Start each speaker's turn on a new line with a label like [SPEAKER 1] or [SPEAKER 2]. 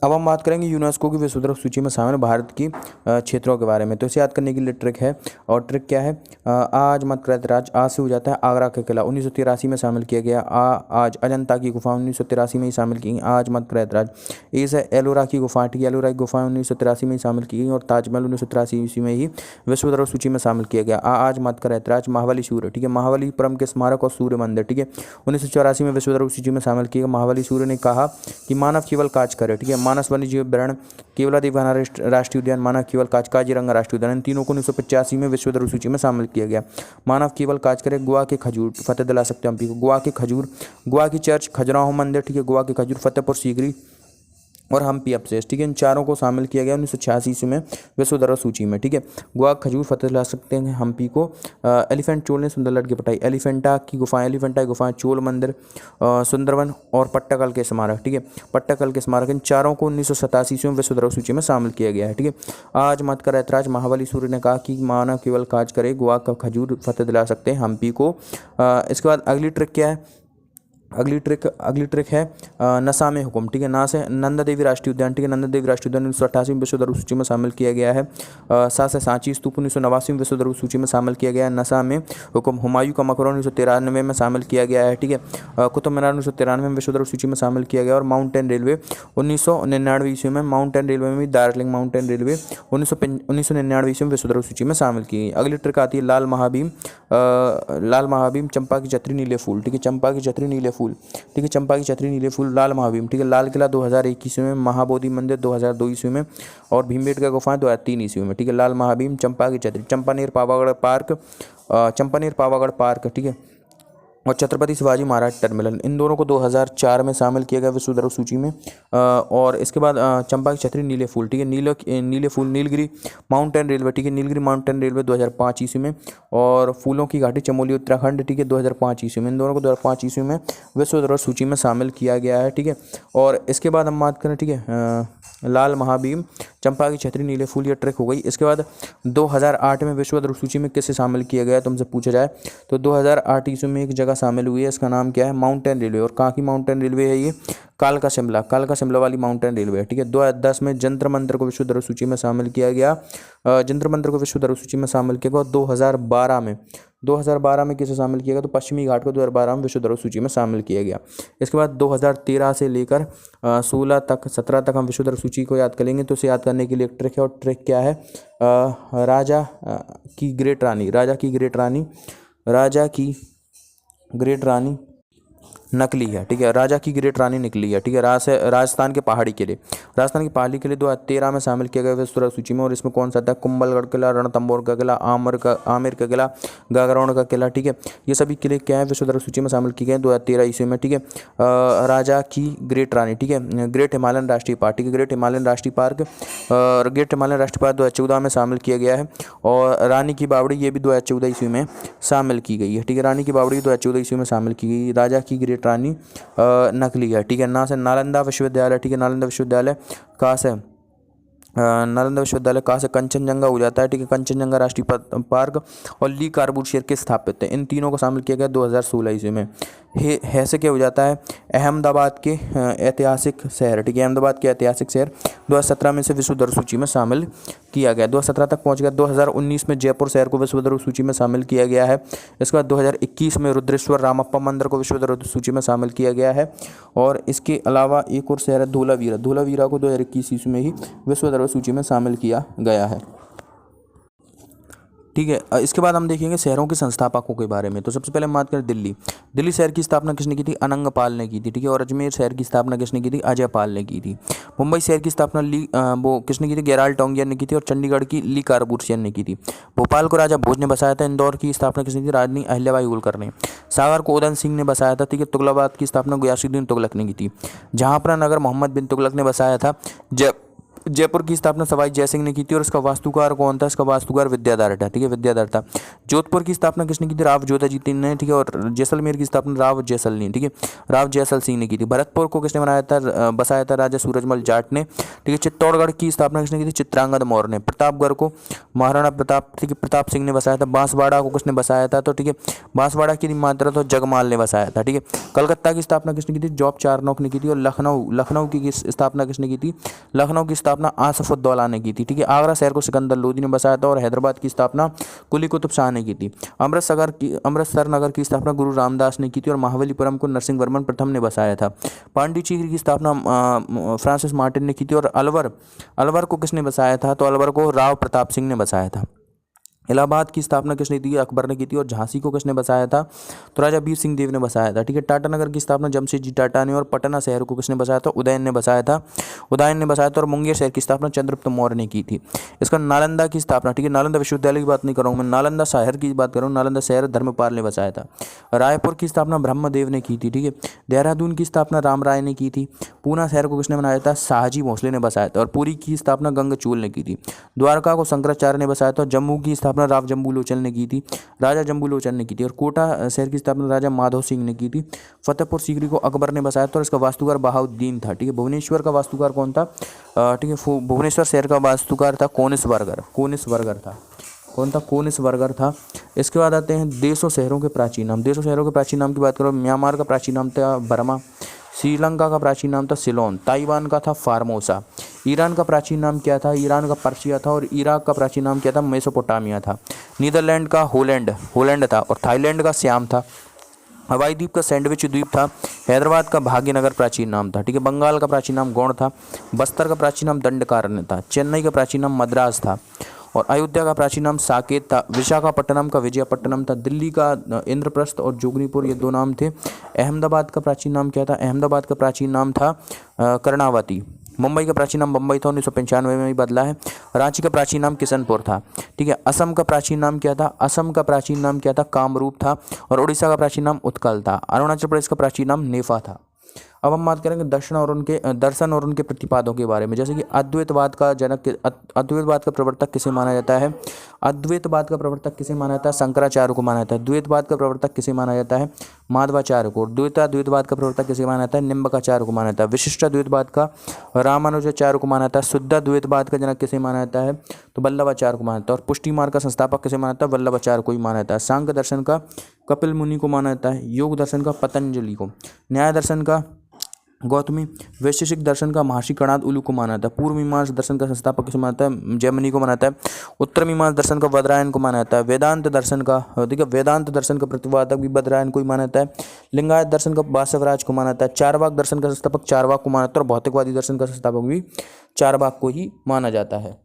[SPEAKER 1] अब हम बात करेंगे यूनेस्को की विश्व धरोहर सूची में शामिल भारत की क्षेत्रों के बारे में। तो इसे याद करने के लिए ट्रिक है, और ट्रिक क्या है, आज मत कृत राज, आज से हो जाता है आगरा का किला, 1983 में शामिल किया गया। आज अजंता की गुफा 1983 में ही शामिल की गई, आज मत कृत राज। ए से एलोरा की गुफा, ठीक है, एलोरा की गुफा 1983 में ही शामिल की गई, और ताजमहल 1983 ईस्वी में ही विश्व धरोहर सूची में शामिल किया गया। आज मत कृत राज, महाबलीपुरम, ठीक है, महाबलीपुरम के स्मारक और सूर्य मंदिर, ठीक है, 1984 में विश्व धरोहर सूची में शामिल किया गया। महाबलीपुरम ने कहा कि मानव केवल काज करे, ठीक है, मानस वन्यजीव अभ्यारण्य, केवलादेव घना राष्ट्रीय उद्यान, मानव केवल काज, काजीरंगा राष्ट्रीय उद्यान, इन तीनों को 1985 में विश्व धरोहर सूची में शामिल किया गया। मानव केवल काज करे, गोवा के खजूर, फतेह दिला सकते हैं एमपी को, गोवा के खजूर, गोवा की चर्च, खजुराहो मंदिर, ठीक है, गोवा के खजूर, फतेहपुर सीकरी और हम्पी अवशेष, ठीक है, इन चारों को शामिल किया गया 1986 ईस्वी में विश्व धरोहर सूची में, ठीक है। गोवा खजूर, फतेह ला सकते हैं हम्पी को, एलिफेंट चोल ने सुंदरगढ़ की पटाई, एलिफेंटा की गुफाएं, चोल मंदिर, सुंदरवन और पट्टाकल के स्मारक, ठीक है, पट्टाकल के स्मारक, इन चारों को 1987 ईस्वी में विश्व धरोहर सूची में शामिल किया गया है, ठीक है। आज मत कर ऐतराज, महाबलीपुरम ने कहा कि मानव केवल काज करे, गोवा का खजूर, फतेह दिला सकते हैं हम्पी को। इसके बाद अगली ट्रिक क्या है, अगली ट्रिक है नशा में हुक्म, ठीक है, ना से नंदा देवी राष्ट्रीय उद्यान, ठीक है, नंदा देवी राष्ट्रीय उद्यान 1988 में विश्व धरोहर सूची में शामिल किया गया है। सा से सांची स्तूप 1989 में विश्व धरोहर सूची में शामिल किया गया है। नशा में हुक्म, हुमायूं का मकबरा 1993 में शामिल किया गया है, ठीक है, कुतुब मीनार 1993 में विश्व धरोहर सूची में शामिल किया गया, और माउंटेन रेलवे 1999 ईस्वी में, माउंटेन रेलवे में भी दार्जिलिंग माउंटेन रेलवे 1999 ईस्वी में विश्व धरोहर सूची में शामिल की गई। अगली ट्रिक आती है लाल महाभीम, चंपा की छतरी नीले फूल, ठीक है, चंपा की छतरी नीले फूल, ठीक है, चंपा की छतरी नीले फूल, लाल महाभीम, ठीक है, लाल किला 2001 ईस्वी में, महाबोधि मंदिर 2002 ईस्वी में, और भीमबेटका गुफाएं 2003 ईस्वी में, ठीक है, लाल महाभीम, चंपा की छतरी, चंपानेर पावागढ़ पार्क, ठीक है, और छत्रपति शिवाजी महाराज टर्मिनल, इन दोनों को 2004 में शामिल किया गया विश्व धरोहर सूची में। और इसके बाद चंपा की छतरी नीले फूल, ठीक है, नीले फूल, नीलगिरी माउंटेन रेलवे, ठीक है, नीलगिरी माउंटेन रेलवे 2005 ईस्वी में, और फूलों की घाटी चमोली उत्तराखंड, ठीक है, 2005 ईस्वी में, इन दोनों को 2005 ईस्वी में विश्व धरोहर सूची में शामिल किया गया है, ठीक है। और इसके बाद हम बात करें, ठीक है, लाल महाभीम, चंपा की छतरी नीले फूल, ये ट्रिक हो गई। इसके बाद 2008 में विश्व धरोहर सूची में किससे शामिल किया गया तुमसे पूछा जाए तो 2008 ईस्वी में एक जगह शामिल हुई है, इसका नाम क्या है, माउंटेन रेलवे, और कहाँ की माउंटेन रेलवे है ये, कालका शिमला वाली माउंटेन रेलवे है, ठीक है। 2010 में जंतर मंतर को विश्व धरोहर सूची में शामिल किया गया, जंतर मंतर को विश्व धरोहर सूची में शामिल किया गया। 2012 में किसे शामिल किया गया तो पश्चिमी घाट को 2012 में विश्व धरोहर सूची में शामिल किया गया। इसके बाद 2013 से लेकर 17 तक हम विश्व धरोहर सूची को याद करेंगे। तो इसे याद करने के लिए एक ट्रिक है, और ट्रिक क्या है, राजा की ग्रेट रानी नकली है, ठीक है, राजा की ग्रेट रानी निकली है, ठीक है। राजस्थान के पहाड़ी किले 2013 में शामिल किया गया विश्व धरोहर सूची में, और इसमें कौन सा था, कुंभलगढ़ किला, रणथंभौर का किला, आमेर का किला, गागराउंड का किला, ठीक है। ये सभी किले क्या है विश्व धरोहर सूची में शामिल किए गए 2013 ईस्वी में, ठीक है। राजा की ग्रेट रानी, ठीक है, ग्रेट हिमालयन राष्ट्रीय पार्क, ठीक है, ग्रेट हिमालयन राष्ट्रीय पार्क 2014 में शामिल किया गया है। और रानी की बावड़ी, ये भी 2014 ईस्वी में शामिल की गई है, ठीक है, रानी की बावड़ी 2014 ईस्वी में शामिल की गई। राजा की ग्रेट रानी नकली है, ठीक है। ना से नालंदा विश्वविद्यालय, ठीक है, नालंदा विश्वविद्यालय कहाँ से, कंचनजंगा हो जाता है, ठीक है, कंचनजंगा राष्ट्रीय पार्क, और ली कार्बूर शेर के स्थापित है, इन तीनों को शामिल किया गया 2016 ईस्वी में। है से क्या हो जाता है, अहमदाबाद के ऐतिहासिक शहर, ठीक है, अहमदाबाद के ऐतिहासिक शहर 2017 में से विश्व धरोहर सूची में शामिल किया गया, 2017 तक पहुंच गया। 2019 में जयपुर शहर को विश्व धरोहर सूची में शामिल किया गया है। इसके बाद 2021 में रुद्रेश्वर रामप्पा मंदिर को विश्व धरोहर सूची में शामिल किया गया है। और इसके अलावा एक और शहर है धौलावीरा को 2021 ईस्वी में ही विश्व धरोहर सूची में शामिल किया गया है, ठीक है। इसके बाद हम देखेंगे शहरों के संस्थापकों के बारे में। तो सबसे पहले हम बात करें दिल्ली शहर की स्थापना किसने की थी, अनंगपाल ने की थी, ठीक है। और अजमेर शहर की स्थापना किसने की थी, अजयपाल ने की थी। मुंबई शहर की स्थापना किसने की थी, गेराल्ड टोंगियर ने की थी। और चंडीगढ़ की ली कार्बूसियर ने की थी। भोपाल को राजा भोज ने बसाया था। इंदौर की स्थापना किसने की थी, रानी अहिल्याबाई होलकर ने। सागर को उदयन सिंह ने बसाया था, ठीक है। तुगलकाबाद की स्थापना गयासुद्दीन तुगलक ने की थी। जहांपना नगर मोहम्मद बिन तुगलक ने बसाया था। जयपुर की स्थापना सवाई जयसिंह ने की थी और इसका वास्तुकार कौन था? इसका वास्तुकार विद्याधर था, ठीक है, विद्याधर था। जोधपुर की स्थापना किसने की थी? राव जोधाजी ने, ठीक है। और जैसलमेर की स्थापना राव जैसल ने, ठीक है, राव जैसल सिंह ने की थी। भरतपुर को किसने बनाया था? बसाया था राजा सूरजमल जाट ने, ठीक है। चित्तौड़गढ़ की स्थापना किसने की थी? चित्रांगद मौर्य ने। प्रतापगढ़ को महाराणा प्रताप, ठीक है, प्रताप सिंह ने बसाया था। बांसवाड़ा को किसने बसाया था? तो ठीक है, बांसवाड़ा की मात्रा तो जगमाल ने बसाया था, ठीक है। कलकत्ता की स्थापना किसने की थी? जॉब चारनॉक ने की थी। और लखनऊ की स्थापना किसने की थी? लखनऊ की स्थापना आसफुद्दौला ने की थी, ठीक है। आगरा शहर को सिकंदर लोदी ने बसाया था और हैदराबाद की स्थापना कुली कुतुब शाह ने की थी। अमृतसर नगर की स्थापना गुरु रामदास ने की थी और महाबलीपुरम को नरसिंह वर्मन प्रथम ने बसाया था। पांडिचेरी की स्थापना फ्रांसिस मार्टिन ने की थी। और अलवर को किसने बसाया था? तो अलवर को राव प्रताप सिंह ने बसाया था। इलाहाबाद की स्थापना किसने की? अकबर ने की थी। और झांसी को किसने बसाया था? तो राजा वीर सिंह देव ने बसाया था, ठीक है। टाटानगर की स्थापना जमशेदजी टाटा ने। और पटना शहर को किसने बसाया था? उदयन ने बसाया था, और मुंगेर शहर की स्थापना चंद्रगुप्त मौर्य ने की थी। इसका नालंदा की स्थापना, ठीक है, नालंदा विश्वविद्यालय की बात नहीं कर रहा हूँ मैं, नालंदा शहर की बात कर रहा हूँ। नालंदा शहर धर्मपाल ने बसाया था। रायपुर की स्थापना ब्रह्मदेव ने की थी, ठीक है। देहरादून की स्थापना राम राय ने की थी। पूना शहर को किसने बनाया था? शाहजी भोसले ने बसाया था। और पुरी की स्थापना गंगचूल ने की थी। द्वारका को शंकराचार्य ने बसाया था। जम्मू की स्थापना राव जम्बूलोचन ने की थी, राजा जम्बूलोचन ने की थी। और कोटा शहर की स्थापना राजा माधव सिंह ने की थी। फतेहपुर सीकरी को अकबर ने बसाया था और इसका वास्तुकार बहाउद्दीन था, ठीक है। भुवनेश्वर का वास्तुकार कौन था? ठीक है, भुवनेश्वर शहर का वास्तुकार था कोनिसबर्गर था। कौन था? कोनिसबर्गर था। इसके बाद आते हैं देशों शहरों के प्राचीन नाम। देशों शहरों के प्राचीन नाम की बात करो, म्यांमार का प्राचीन नाम था बर्मा, श्रीलंका का प्राचीन नाम था सिलोन, ताइवान का था फार्मोसा। ईरान का प्राचीन नाम क्या था? ईरान का पर्शिया था। और इराक का प्राचीन नाम क्या था? मेसोपोटामिया था। नीदरलैंड का होलैंड था। और थाईलैंड का सियाम था। हवाई द्वीप का सैंडविच द्वीप था। हैदराबाद का भाग्यनगर प्राचीन नाम था, ठीक है। बंगाल का प्राचीन नाम गौड़ था। बस्तर का प्राचीन नाम दंडकारण्य था। चेन्नई का प्राचीन नाम मद्रास था। और अयोध्या का प्राचीन नाम साकेत था। विशाखापट्टनम का विजयपट्टनम था। दिल्ली का इंद्रप्रस्थ और जोगनीपुर, ये दो नाम थे। अहमदाबाद का प्राचीन नाम क्या था? अहमदाबाद का प्राचीन नाम था कर्णावती। मुंबई का प्राचीन नाम बम्बई था, 1995 में ही बदला है। रांची का प्राचीन नाम किशनपुर था, ठीक है। असम का प्राचीन नाम क्या था? असम का प्राचीन नाम क्या था? कामरूप था। और उड़ीसा का प्राचीन नाम उत्कल था। अरुणाचल प्रदेश का प्राचीन नाम नेफा था। अब हम बात करेंगे दर्शन और उनके प्रतिपादों के बारे में। जैसे कि अद्वैतवाद का अद्वैतवाद का प्रवर्तक किसे माना जाता है? अद्वैतवाद का प्रवर्तक किसे माना जाता है? शंकराचार्य को माना जाता है। द्वैतवाद का प्रवर्तक किसे माना जाता है? माधवाचार्य को। द्वैतवाद का प्रवर्तक किसे माना जाता है? निम्बकाचार्य को माना जाता है। विशिष्ट द्वैतवाद का रामानुजाचार्य को माना जाता है। शुद्ध द्वैतवाद का जनक किसे माना जाता है? तो वल्लभाचार्य को माना जाता है। और पुष्टि मार्ग का संस्थापक किसे माना जाता है? वल्लभाचार्य को ही माना जाता है। सांख्य दर्शन का कपिल मुनि को माना जाता है। योग दर्शन का पतंजलि को। न्याय दर्शन का गौतमी। वैशेषिक दर्शन का महर्षि कणाद उलू को माना जाता है। पूर्व मीमांस दर्शन का संस्थापक किसे माना जाता है? जैमिनी को माना जाता है। उत्तर मीमांस दर्शन का बदरायन को माना जाता है। वेदांत दर्शन का प्रतिपादक भी बदरायन को ही माना जाता है। लिंगायत दर्शन का वासवराज को माना जाता है। चारवाक दर्शन का संस्थापक चारवाक को माना जाता है। और भौतिकवादी दर्शन का संस्थापक भी चारवाक को ही माना जाता है।